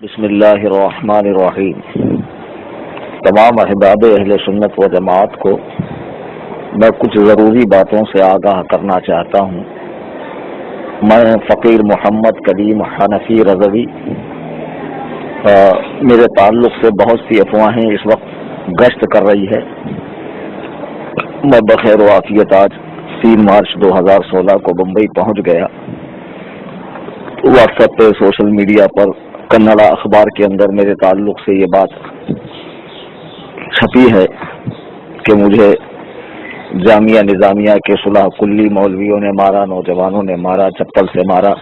بسم اللہ الرحمن الرحیم۔ تمام احباب اہل سنت و جماعت کو میں کچھ ضروری باتوں سے آگاہ کرنا چاہتا ہوں۔ میں فقیر محمد کلیم حنفی رضوی، میرے تعلق سے بہت سی افواہیں اس وقت گشت کر رہی ہے۔ میں بخیر و عافیت آج 3 مارچ 2016 کو بمبئی پہنچ گیا۔ واٹس ایپ پہ، سوشل میڈیا پر، کنڑا اخبار کے اندر میرے تعلق سے یہ بات چھپی ہے کہ مجھے جامعہ نظامیہ کے صلح کلی مولویوں نے مارا، نوجوانوں نے مارا، چپل سے مارا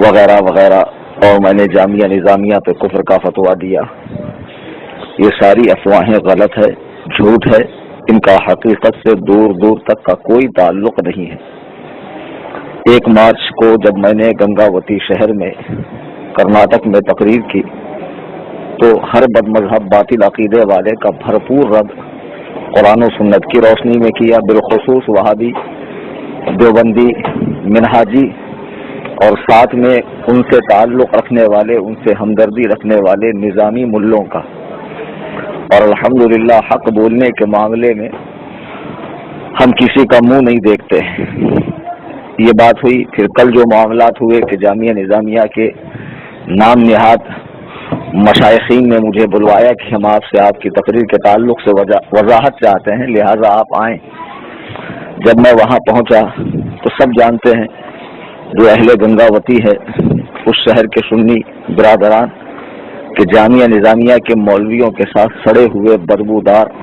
وغیرہ وغیرہ، اور میں نے جامعہ نظامیہ پہ کفر کا فتویٰ دیا۔ یہ ساری افواہیں غلط ہے، جھوٹ ہے، ان کا حقیقت سے دور دور تک کا کوئی تعلق نہیں ہے۔ 1 مارچ کو جب میں نے گنگاوتی شہر میں کرناٹک میں تقریر کی تو ہر بد مذہب باطل عقیدے والے کا بھرپور رد قرآن و سنت کی روشنی میں کیا، بالخصوص وہابی، دیوبندی، منہاجی اور ساتھ میں ان سے تعلق رکھنے والے، ان سے ہمدردی رکھنے والے نظامی ملوں کا۔ اور الحمدللہ حق بولنے کے معاملے میں ہم کسی کا منہ نہیں دیکھتے۔ یہ بات ہوئی۔ پھر کل جو معاملات ہوئے کہ جامعہ نظامیہ کے نام نہاد مشائخین نے مجھے بلوایا کہ ہم آپ سے آپ کی تقریر کے تعلق سے وضاحت چاہتے ہیں، لہٰذا آپ آئیں۔ جب میں وہاں پہنچا تو سب جانتے ہیں، جو اہل گنگاوتی ہے اس شہر کے سنی برادران، کہ جامعہ نظامیہ کے مولویوں کے ساتھ سڑے ہوئے بدبودار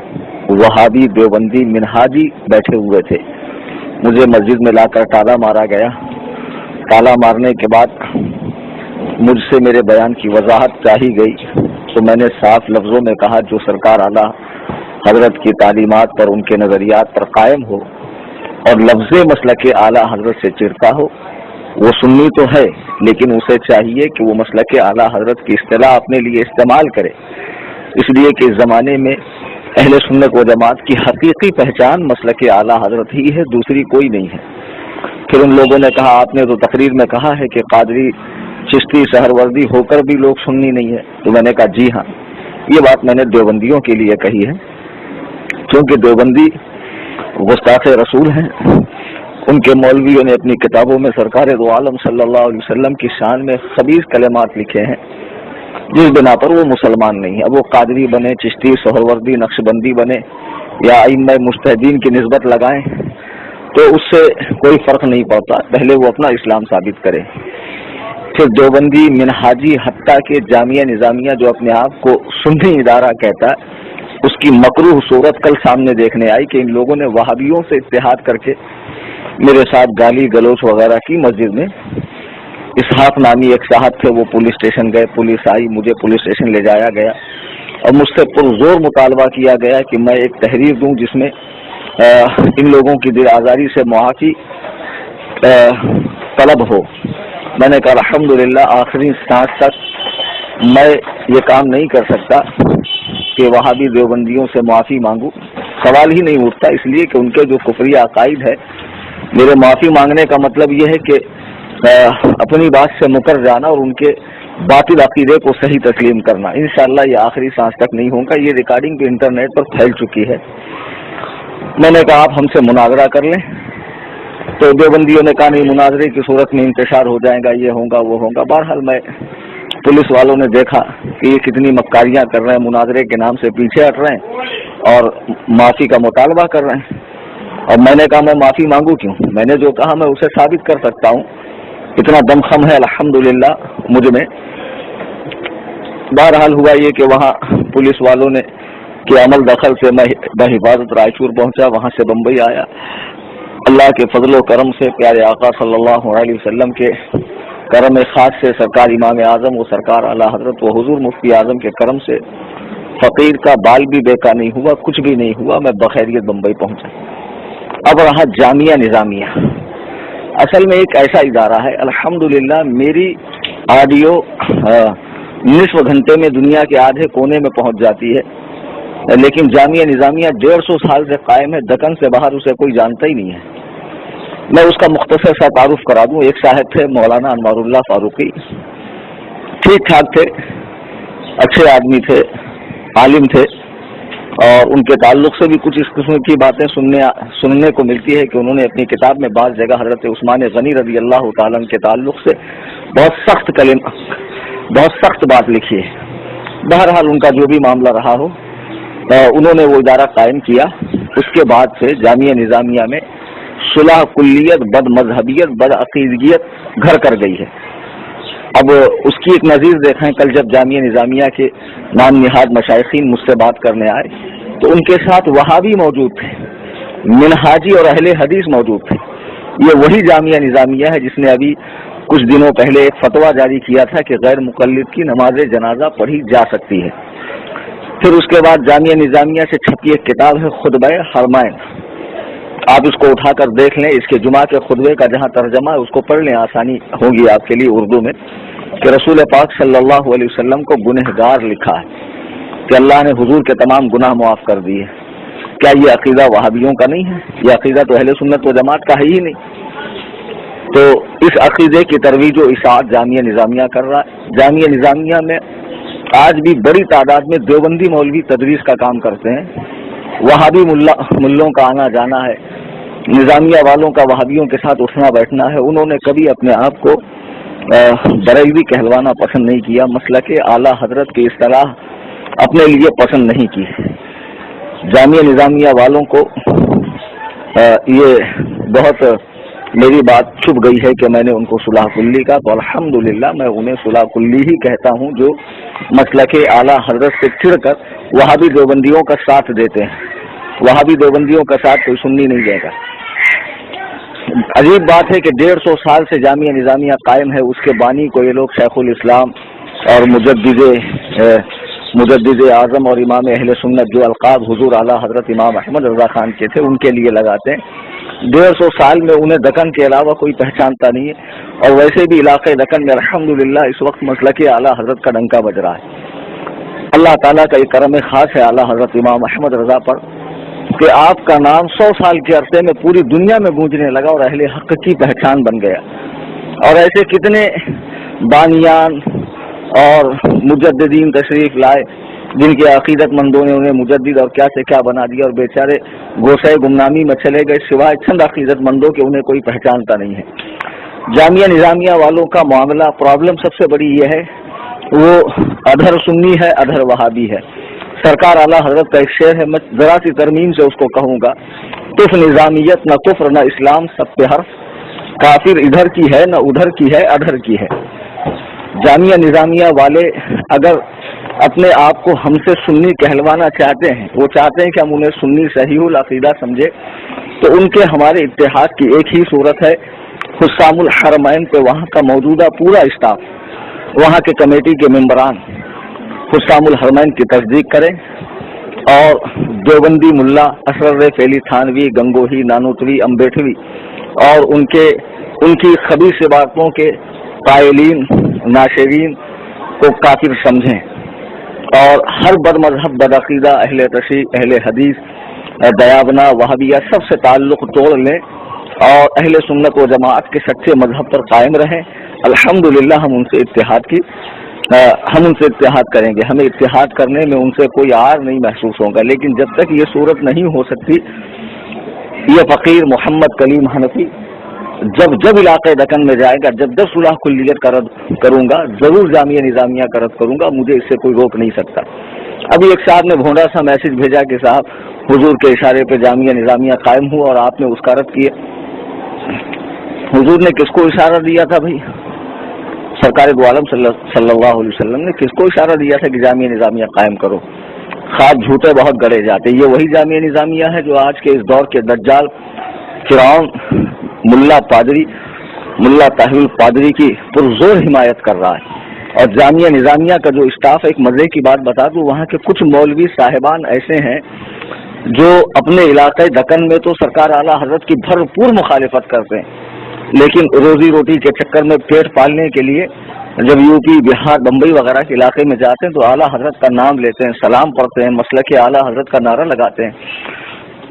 وہابی، دیوبندی، منہاجی بیٹھے ہوئے تھے۔ مجھے مسجد میں لا کر تالا مارا گیا۔ تالا مارنے کے بعد مجھ سے میرے بیان کی وضاحت چاہی گئی تو میں نے صاف لفظوں میں کہا، جو سرکار اعلیٰ حضرت کی تعلیمات پر، ان کے نظریات پر قائم ہو اور لفظ مسلک اعلیٰ حضرت سے چڑھتا ہو، وہ سنی تو ہے، لیکن اسے چاہیے کہ وہ مسلک اعلیٰ حضرت کی اصطلاح اپنے لیے استعمال کرے، اس لیے کہ اس زمانے میں اہل سنت و جماعت کی حقیقی پہچان مسلک اعلیٰ حضرت ہی ہے، دوسری کوئی نہیں ہے۔ پھر ان لوگوں نے کہا، آپ نے تو تقریر میں کہا ہے کہ قادری، چشتی، سہروردی ہو کر بھی لوگ سنی نہیں ہے۔ تو میں نے کہا جی ہاں، یہ بات میں نے دیوبندیوں کے لیے کہی ہے، کیونکہ دیوبندی گستاخ رسول ہیں۔ ان کے مولویوں نے اپنی کتابوں میں سرکار دو عالم صلی اللہ علیہ وسلم کی شان میں خبیث کلمات لکھے ہیں، جس بنا پر وہ مسلمان نہیں ہے۔ اب وہ قادری بنے، چشتی، سہروردی، نقشبندی بنے یا ائمہ مجتہدین کی نسبت لگائیں تو اس سے کوئی فرق نہیں پڑتا، پہلے وہ اپنا اسلام ثابت کرے۔ پھر دیوبندی، منہاجی، حتیٰ کہ جامعہ نظامیہ جو اپنے آپ کو سنی ادارہ کہتا ہے، اس کی مکروہ صورت کل سامنے دیکھنے آئی کہ ان لوگوں نے وہابیوں سے اتحاد کر کے میرے ساتھ گالی گلوچ وغیرہ کی مسجد میں۔ اسحاق نامی ایک صاحب تھے، وہ پولیس اسٹیشن گئے، پولیس آئی، مجھے پولیس اسٹیشن لے جایا گیا اور مجھ سے پرزور مطالبہ کیا گیا کہ میں ایک تحریر دوں جس میں ان لوگوں کی دل آزاری سے معافی طلب ہو۔ میں نے کہا الحمدللہ آخری سانس تک میں یہ کام نہیں کر سکتا کہ وہابی دیوبندیوں سے معافی مانگوں، سوال ہی نہیں اٹھتا، اس لیے کہ ان کے جو کفری عقائد ہے، میرے معافی مانگنے کا مطلب یہ ہے کہ اپنی بات سے مکر جانا اور ان کے باطل عقیدے کو صحیح تسلیم کرنا۔ انشاءاللہ یہ آخری سانس تک نہیں ہوگا۔ یہ ریکارڈنگ بھی انٹرنیٹ پر پھیل چکی ہے۔ میں نے کہا آپ ہم سے مناظرہ کر لیں، تو دیوبندیوں نے کہا نہیں، مناظرے کی صورت میں انتشار ہو جائے گا، یہ ہوگا وہ ہوگا۔ بہرحال میں پولیس والوں نے دیکھا کہ یہ کتنی مکاریاں کر رہے ہیں، مناظرے کے نام سے پیچھے ہٹ رہے ہیں اور معافی کا مطالبہ کر رہے ہیں۔ اور میں نے کہا میں معافی مانگوں کیوں، میں نے جو کہا میں اسے ثابت کر سکتا ہوں، اتنا دمخم ہے الحمدللہ مجھ میں۔ بہرحال ہوا یہ کہ وہاں پولیس والوں نے کے عمل دخل سے میں بحفاظت رائچور پہنچا، وہاں سے بمبئی آیا۔ اللہ کے فضل و کرم سے، پیارے آقا صلی اللہ علیہ وسلم کے کرم خاص سے، سرکار امام اعظم و سرکار اعلیٰ حضرت و حضور مفتی اعظم کے کرم سے فقیر کا بال بھی بیکا نہیں ہوا، کچھ بھی نہیں ہوا، میں بخیریت بمبئی پہنچا۔ اب رہا جامعہ نظامیہ، اصل میں ایک ایسا ادارہ ہے، الحمدللہ میری آڈیو نصف گھنٹے میں دنیا کے آدھے کونے میں پہنچ جاتی ہے، لیکن جامعہ نظامیہ 150 سال سے قائم ہے، دکن سے باہر اسے کوئی جانتا ہی نہیں ہے۔ میں اس کا مختصر سا تعارف کرا دوں۔ ایک صاحب تھے مولانا انوار اللہ فاروقی، ٹھیک ٹھاک تھے، اچھے آدمی تھے، عالم تھے، اور ان کے تعلق سے بھی کچھ اس قسم کی باتیں سننے کو ملتی ہے کہ انہوں نے اپنی کتاب میں بعض جگہ حضرت عثمان غنی رضی اللہ تعالیٰ عنہ کے تعلق سے بہت سخت بات لکھی ہے۔ بہرحال ان کا جو بھی معاملہ رہا ہو، انہوں نے وہ ادارہ قائم کیا۔ اس کے بعد سے جامعہ نظامیہ میں صلح کلیت، بد مذہبیت، بد عقیدگیت گھر کر گئی ہے۔ اب اس کی ایک نظیر دیکھیں، کل جب جامعہ نظامیہ کے نام نہاد مشائخین مجھ سے بات کرنے آئے تو ان کے ساتھ وہابی موجود تھے، منہاجی اور اہل حدیث موجود تھے۔ یہ وہی جامعہ نظامیہ ہے جس نے ابھی کچھ دنوں پہلے ایک فتویٰ جاری کیا تھا کہ غیر مقلد کی نماز جنازہ پڑھی جا سکتی ہے۔ پھر اس کے بعد جامعہ نظامیہ سے چھپی ایک کتاب ہے خطبہ حرمین، آپ اس کو اٹھا کر دیکھ لیں۔ اس کے جمعہ کے خطبے کا جہاں ترجمہ ہے اس کو پڑھ لیں، آسانی ہوگی آپ کے لیے اردو میں، کہ رسول پاک صلی اللہ علیہ وسلم کو گنہگار لکھا ہے کہ اللہ نے حضور کے تمام گناہ معاف کر دیے۔ کیا یہ عقیدہ وہابیوں کا نہیں ہے؟ یہ عقیدہ تو اہل سنت و جماعت کا ہے ہی نہیں۔ تو اس عقیدے کی ترویج و اشاعت جامعہ نظامیہ کر رہا ہے۔ جامعہ نظامیہ میں آج بھی بڑی تعداد میں دیوبندی مولوی تدریس کا کام کرتے ہیں، وہابی ملوں کا آنا جانا ہے، نظامیہ والوں کا وہابیوں کے ساتھ اٹھنا بیٹھنا ہے۔ انہوں نے کبھی اپنے آپ کو بریلوی کہلوانا پسند نہیں کیا، مسلک اعلیٰ حضرت کی اصطلاح اپنے لیے پسند نہیں کی۔ جامعہ نظامیہ والوں کو یہ بہت میری بات چھپ گئی ہے کہ میں نے ان کو صلح کلی کا، تو الحمدللہ میں انہیں صلح کلی ہی کہتا ہوں، جو مسلک اعلیٰ حضرت سے چڑھ کر وہابی دیوبندیوں کا ساتھ دیتے ہیں۔ وہابی دیوبندیوں کا ساتھ کوئی سنی نہیں دے گا۔ عجیب بات ہے کہ 150 سال سے جامعہ نظامیہ قائم ہے، اس کے بانی کو یہ لوگ شیخ الاسلام اور مجدد اعظم اور امام اہل سنت، جو القاب حضور اعلیٰ حضرت امام احمد رضا خان کے تھے، ان کے لیے لگاتے ہیں۔ 150 سال میں انہیں دکن کے علاوہ کوئی پہچانتا نہیں ہے، اور ویسے بھی علاقے دکن میں الحمدللہ اس وقت مسلک اعلیٰ حضرت کا ڈنکا بج رہا ہے۔ اللہ تعالیٰ کا یہ کرم خاص ہے اعلیٰ حضرت امام احمد رضا پر کہ آپ کا نام 100 سال کے عرصے میں پوری دنیا میں گونجنے لگا اور اہل حق کی پہچان بن گیا۔ اور ایسے کتنے بانیان اور مجددین تشریف لائے جن کے عقیدت مندوں نے انہیں مجدد اور کیا سے کیا بنا دیا، اور بیچارے گوشہ گمنامی میں چلے گئے، سوائے چند عقیدت مندوں کے انہیں کوئی پہچانتا نہیں ہے۔ جامعہ نظامیہ والوں کا معاملہ، پرابلم سب سے بڑی یہ ہے، وہ ادھر سنی ہے ادھر وہابی ہے۔ سرکار اعلیٰ حضرت کا ایک شعر ہے، میں ذرا سی ترمیم سے اس کو کہوں گا، کف نظامیت نہ کفر نہ اسلام سب پہ حرف، کافر ادھر کی ہے نہ ادھر کی ہے ادھر کی ہے۔ جامعہ نظامیہ والے اگر اپنے آپ کو ہم سے سنی کہلوانا چاہتے ہیں، وہ چاہتے ہیں کہ ہم انہیں سنی صحیح العقیدہ سمجھے، تو ان کے ہمارے اتحاد کی ایک ہی صورت ہے، حسام الحرمین پہ وہاں کا موجودہ پورا اسٹاف، وہاں کے کمیٹی کے ممبران حسام الحرمین کی تصدیق کریں، اور دیوبندی ملا اسرر فیلی تھانوی، گنگوہی، نانوتوی، امبیٹوی اور ان کی خبیث باتوں کے قائلین ناشرین کو کافر سمجھیں، اور ہر بد مذہب، بد عقیدہ، اہل تشیع، اہل حدیث، دیابنا، وہابیہ سب سے تعلق توڑ لیں اور اہل سنت و جماعت کے سچے مذہب پر قائم رہیں۔ الحمدللہ ہم ان سے اتحاد کریں گے، ہمیں اتحاد کرنے میں ان سے کوئی عار نہیں محسوس ہوگا، لیکن جب تک یہ صورت نہیں ہو سکتی، یہ فقیر محمد کلیم حنفی جب علاقے دکن میں جائے گا، جب صلح کلیت کا رد کروں گا، ضرور جامعہ نظامیہ کا رد کروں گا، مجھے اس سے کوئی روک نہیں سکتا۔ ابھی ایک صاحب نے بھونڈا سا میسج بھیجا کہ صاحب حضور کے اشارے پہ جامعہ نظامیہ قائم ہوا اور آپ نے اس کا رد کیا۔ حضور نے کس کو اشارہ دیا تھا بھائی؟ سرکار دو عالم صلی اللہ علیہ وسلم نے کس کو اشارہ دیا تھا کہ جامعہ نظامیہ قائم کرو؟ خواب جھوٹے بہت گڑے جاتے۔ یہ وہی جامعہ نظامیہ ہے جو آج کے اس دور کے دجال فرعون ملا طاہر القادری کی پرزور حمایت کر رہا ہے۔ اور جامعہ نظامیہ کا جو اسٹاف ہے، ایک مزے کی بات بتا دوں، وہاں کے کچھ مولوی صاحبان ایسے ہیں جو اپنے علاقے دکن میں تو سرکار اعلیٰ حضرت کی بھرپور مخالفت کرتے ہیں، لیکن روزی روٹی کے چکر میں پیٹ پالنے کے لیے جب یو پی، بہار، بمبئی وغیرہ کے علاقے میں جاتے ہیں تو اعلیٰ حضرت کا نام لیتے ہیں، سلام پڑھتے ہیں، مسلک اعلیٰ حضرت کا نعرہ لگاتے ہیں۔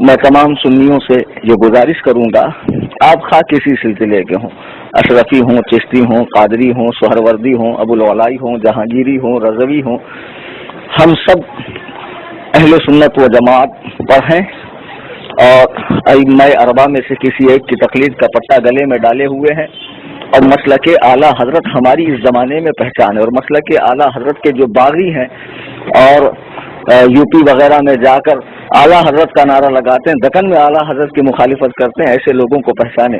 میں تمام سنیوں سے یہ گزارش کروں گا آپ خواہ کسی سلسلے کے ہوں، اشرفی ہوں، چشتی ہوں، قادری ہوں، سہروردی ہوں، ابوالولائی ہوں، جہانگیری ہوں، رضوی ہوں، ہم سب اہل سنت و جماعت پر ہیں اور ائمہ اربعہ میں سے کسی ایک کی تقلید کا پٹا گلے میں ڈالے ہوئے ہیں، اور مسلک اعلیٰ حضرت ہماری اس زمانے میں پہچان ہے، اور مسلک اعلیٰ حضرت کے جو باغی ہیں اور یو پی وغیرہ میں جا کر اعلیٰ حضرت کا نعرہ لگاتے ہیں، دکن میں اعلیٰ حضرت کی مخالفت کرتے ہیں، ایسے لوگوں کو پہچانے۔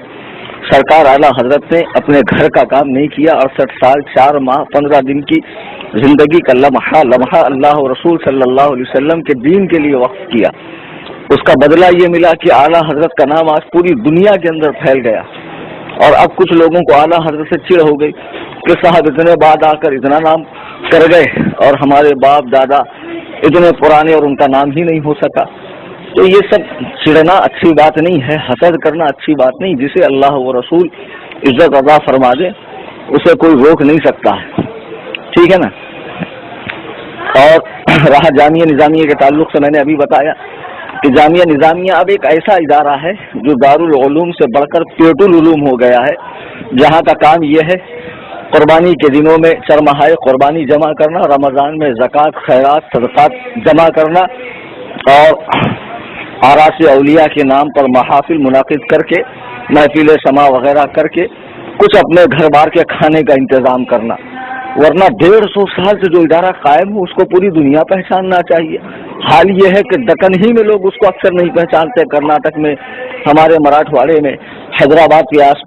سرکار اعلیٰ حضرت نے اپنے گھر کا کام نہیں کیا، 68 سال 4 ماہ 15 دن کی زندگی کا لمحہ لمحہ اللہ رسول صلی اللہ علیہ وسلم کے دین کے لیے وقف کیا۔ اس کا بدلہ یہ ملا کہ اعلیٰ حضرت کا نام آج پوری دنیا کے اندر پھیل گیا، اور اب کچھ لوگوں کو اعلیٰ حضرت سے چڑ ہو گئی کہ صاحب اتنے بعد آ کر اتنا نام کر گئے اور ہمارے باپ دادا اتنے پرانے اور ان کا نام ہی نہیں ہو سکا۔ تو یہ سب چڑنا اچھی بات نہیں ہے، حسد کرنا اچھی بات نہیں، جسے اللہ و رسول عزت عطا فرما دے اسے کوئی روک نہیں سکتا ہے، ٹھیک ہے نا۔ اور رہا جامعہ نظامیہ کے تعلق سے، میں نے ابھی بتایا کہ جامعہ نظامیہ اب ایک ایسا ادارہ ہے جو دارالعلوم سے بڑھ کر پیٹ العلوم ہو گیا ہے، جہاں کا کام یہ ہے قربانی کے دنوں میں چرمہائے قربانی جمع کرنا، رمضان میں زکوٰۃ خیرات صدقات جمع کرنا، اور آراس اولیاء کے نام پر محافل منعقد کر کے محفل سما وغیرہ کر کے کچھ اپنے گھر بار کے کھانے کا انتظام کرنا، ورنہ 150 سال سے جو ادارہ قائم ہو اس کو پوری دنیا پہچاننا چاہیے۔ حال یہ ہے کہ دکن ہی میں لوگ اس کو اکثر نہیں پہچانتے، کرناٹک میں، ہمارے مراٹھواڑے میں، حیدرآباد کے آس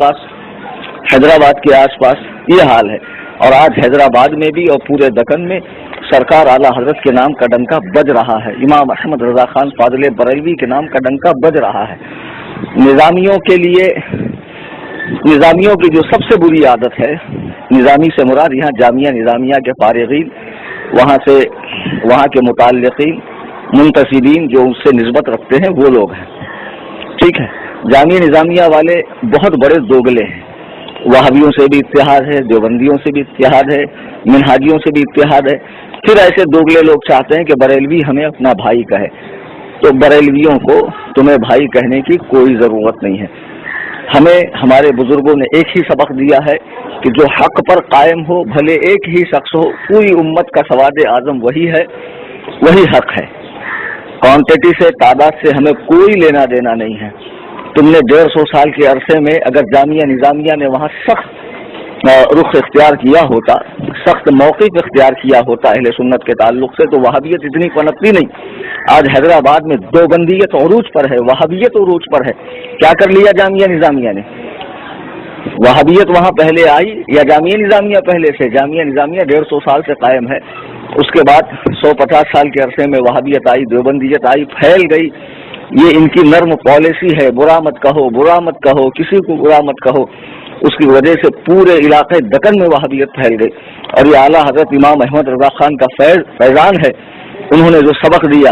پاس یہ حال ہے، اور آج حیدرآباد میں بھی اور پورے دکن میں سرکار اعلیٰ حضرت کے نام کا ڈنکا بج رہا ہے، امام احمد رضا خان فاضل بریلوی کے نام کا ڈنکا بج رہا ہے۔ نظامیوں کی جو سب سے بری عادت ہے، نظامی سے مراد یہاں جامعہ نظامیہ کے فارغین، وہاں کے متعلقین منتسبین جو اس سے نسبت رکھتے ہیں وہ لوگ ہیں، ٹھیک ہے۔ جامعہ نظامیہ والے بہت بڑے دوگلے ہیں، وہابیوں سے بھی اتحاد ہے، دیوبندیوں سے بھی اتحاد ہے، منہاجیوں سے بھی اتحاد ہے، پھر ایسے دوگلے لوگ چاہتے ہیں کہ بریلوی ہمیں اپنا بھائی کہے، تو بریلویوں کو تمہیں بھائی کہنے کی کوئی ضرورت نہیں ہے۔ ہمیں ہمارے بزرگوں نے ایک ہی سبق دیا ہے کہ جو حق پر قائم ہو، بھلے ایک ہی شخص ہو، پوری امت کا سواد اعظم وہی ہے، وہی حق ہے۔ کوانٹٹی سے، تعداد سے ہمیں کوئی لینا دینا نہیں ہے۔ تم نے 150 سال کے عرصے میں اگر جامعہ نظامیہ نے وہاں سخت رخ اختیار کیا ہوتا، سخت موقف اختیار کیا ہوتا اہل سنت کے تعلق سے، تو وہابیت اتنی پنپتی نہیں۔ آج حیدرآباد میں دیوبندیت عروج پر ہے، وہابیت عروج پر ہے۔ کیا کر لیا جامعہ نظامیہ نے؟ وہابیت وہاں پہلے آئی یا جامعہ نظامیہ پہلے سے؟ جامعہ نظامیہ 150 سال سے قائم ہے، اس کے بعد 150 سال کے عرصے میں وہابیت آئی، دیوبندیت آئی، پھیل گئی۔ یہ ان کی نرم پالیسی ہے، برا مت کہو، برا مت کہو، کسی کو برا مت کہو، اس کی وجہ سے پورے علاقے دکن میں وہابیت پھیل گئی۔ اور یہ اعلیٰ حضرت امام احمد رضا خان کا فیضان ہے، انہوں نے جو سبق دیا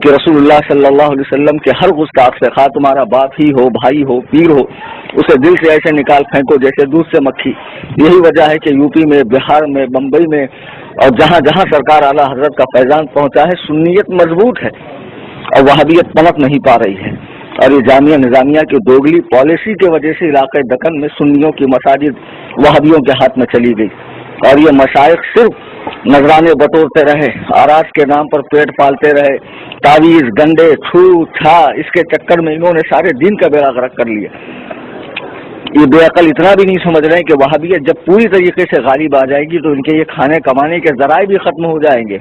کہ رسول اللہ صلی اللہ علیہ وسلم کے ہر گستاخ سے، خواہ تمہارا باپ ہی ہو، بھائی ہو، پیر ہو، اسے دل سے ایسے نکال پھینکو جیسے دودھ سے مکھی۔ یہی وجہ ہے کہ یو پی میں، بہار میں، بمبئی میں اور جہاں جہاں سرکار اعلیٰ حضرت کا فیضان پہنچا ہے، سنیت مضبوط ہے اور وہابیت پنپ نہیں پا رہی ہے۔ اور یہ جامعہ نظامیہ کی دوگلی پالیسی کی وجہ سے علاقے دکن میں سنیوں کی مساجد وہابیوں کے ہاتھ میں چلی گئی، اور یہ مشائخ صرف نذرانے بٹورتے رہے، آراس کے نام پر پیٹ پالتے رہے، تعویذ، گنڈے، چھو چھا، اس کے چکر میں انہوں نے سارے دین کا بیڑا غرق کر لیا۔ یہ بے عقل اتنا بھی نہیں سمجھ رہے کہ وہابیت جب پوری طریقے سے غالب آ جائے گی تو ان کے یہ کھانے کمانے کے ذرائع بھی ختم ہو جائیں گے۔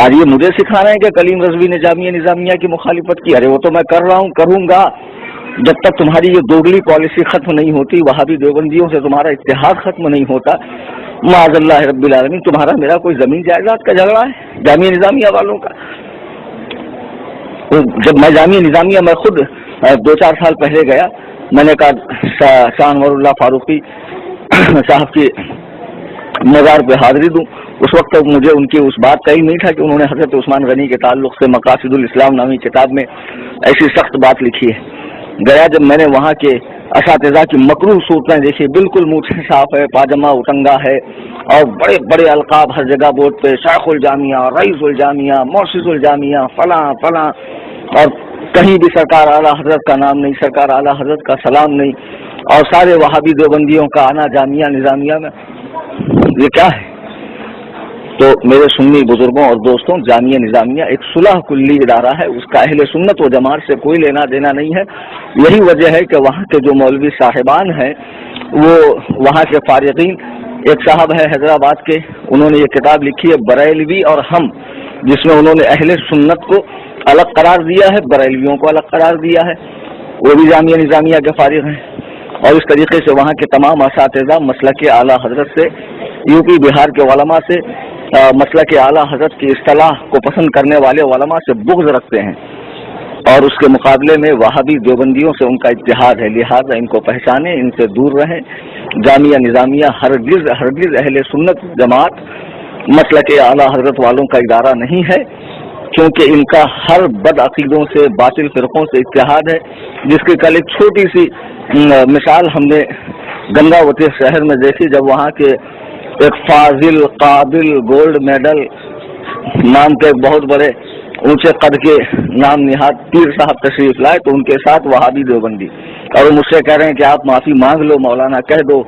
آج یہ مجھے سکھا رہے ہیں کہ کلیم رضوی نے جامعہ نظامیہ کی مخالفت کی، ارے وہ تو میں کر رہا ہوں، کروں گا، جب تک تمہاری یہ دوگلی پالیسی ختم نہیں ہوتی، وہابی دیوبندیوں سے تمہارا اتحاد ختم نہیں ہوتا، معاذ اللہ رب العالمین تمہارا میرا کوئی زمین جائیداد کا جھگڑا ہے جامعہ نظامیہ والوں کا۔ جب میں جامعہ نظامیہ میں خود 2-4 سال پہلے گیا، میں نے کہا شاہ انور اللہ فاروقی صاحب کی مزار پہ حاضری دوں۔ اس وقت تک مجھے ان کی اس بات کا ہی نہیں تھا کہ انہوں نے حضرت عثمان غنی کے تعلق سے مقاصد الاسلام نامی کتاب میں ایسی سخت بات لکھی ہے۔ گیا جب میں نے وہاں کے اساتذہ کی مکروہ صورتیں دیکھی، بالکل منہ صاف ہے، پاجامہ اٹنگا ہے، اور بڑے بڑے القاب ہر جگہ بورڈ پہ، شیخ الجامعہ، رئیس الجامعہ، مؤسس الجامعہ، فلاں فلاں، اور کہیں بھی سرکار اعلیٰ حضرت کا نام نہیں، سرکار اعلیٰ حضرت کا سلام نہیں، اور سارے وہابی دیوبندیوں کا آنا جامعہ نظامیہ میں، یہ کیا ہے؟ تو میرے سنی بزرگوں اور دوستوں، جامعہ نظامیہ ایک صلح کلی ادارہ ہے، اس کا اہل سنت و جماعت سے کوئی لینا دینا نہیں ہے۔ یہی وجہ ہے کہ وہاں کے جو مولوی صاحبان ہیں، وہ وہاں کے فارغین، ایک صاحب ہے حیدرآباد کے، انہوں نے یہ کتاب لکھی ہے بریلوی اور ہم، جس میں انہوں نے اہل سنت کو الگ قرار دیا ہے، بریلویوں کو الگ قرار دیا ہے، وہ بھی جامعہ نظامیہ کے فارغ ہیں۔ اور اس طریقے سے وہاں کے تمام اساتذہ مسلک اعلیٰ حضرت سے، یو پی بہار کے علماء سے، مسلک اعلیٰ حضرت کی اصطلاح کو پسند کرنے والے علماء سے بغض رکھتے ہیں، اور اس کے مقابلے میں وہابی دیوبندیوں سے ان کا اتحاد ہے، لہذا ان کو پہچانیں، ان سے دور رہیں۔ جامعہ نظامیہ ہرگز اہل سنت جماعت مسلک اعلیٰ حضرت والوں کا ادارہ نہیں ہے، کیونکہ ان کا ہر بد عقیدوں سے، باطل فرقوں سے اتحاد ہے، جس کی کل ایک چھوٹی سی مثال ہم نے گنگاوتی شہر میں دیکھی، جب وہاں کے ایک فاضل قابل گولڈ میڈل نام کے بہت بڑے اونچے قد کے نام نہاد پیر صاحب تشریف لائے، تو ان کے ساتھ وہابی دیوبندی، اور وہ مجھ سے کہہ رہے ہیں کہ آپ معافی مانگ لو مولانا، کہہ دو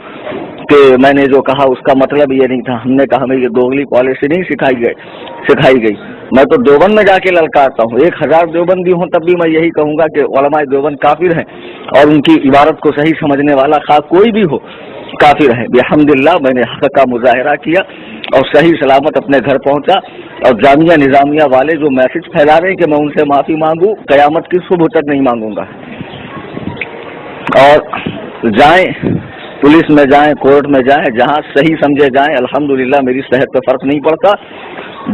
کہ میں نے جو کہا اس کا مطلب یہ نہیں تھا۔ ہم نے کہا ہمیں یہ دوغلی پالیسی نہیں سکھائی گئی، میں تو دیوبند میں جا کے للکارتا ہوں، 1000 دیوبندی ہوں تب بھی میں یہی کہوں گا کہ علماء دیوبند کافر ہیں، اور ان کی عبارت کو صحیح سمجھنے والا خواہ کوئی بھی ہو کافر ہے۔ بحمداللہ میں نے حق کا مظاہرہ کیا اور صحیح سلامت اپنے گھر پہنچا، اور جامعہ نظامیہ والے جو میسج پھیلا رہے ہیں کہ میں ان سے معافی مانگوں، قیامت کی صبح تک نہیں مانگوں گا۔ اور جائیں پولیس میں جائیں، کورٹ میں جائیں، جہاں صحیح سمجھے جائیں، الحمدللہ میری صحت پہ فرق نہیں پڑتا،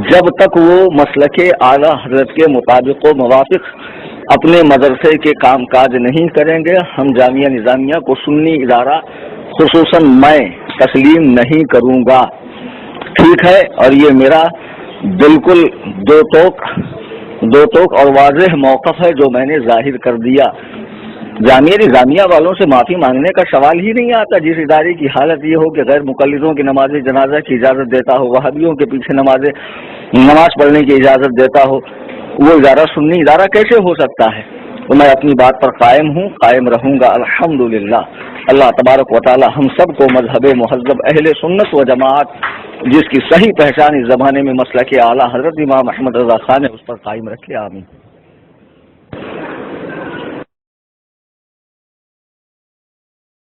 جب تک وہ مسلک اعلیٰ حضرت کے مطابق و موافق اپنے مدرسے کے کام کاج نہیں کریں گے، ہم جامعہ نظامیہ کو سنی ادارہ خصوصاً میں تسلیم نہیں کروں گا، ٹھیک ہے؟ اور یہ میرا بالکل دو ٹوک اور واضح موقف ہے جو میں نے ظاہر کر دیا۔ جامعہ نظامیہ والوں سے معافی مانگنے کا سوال ہی نہیں آتا، جس ادارے کی حالت یہ ہو کہ غیر مقلدوں کی نماز جنازہ کی اجازت دیتا ہو، وہابیوں کے پیچھے نماز پڑھنے کی اجازت دیتا ہو، وہ ادارہ سنی ادارہ کیسے ہو سکتا ہے؟ تو میں اپنی بات پر قائم ہوں، قائم رہوں گا الحمدللہ۔ اللہ تبارک و تعالی ہم سب کو مذہب مہذب اہل سنت و جماعت، جس کی صحیح پہچان اس زمانے میں مسلک اعلیٰ حضرت امام احمد رضا خان ہے، اس پر قائم رکھے، آمین۔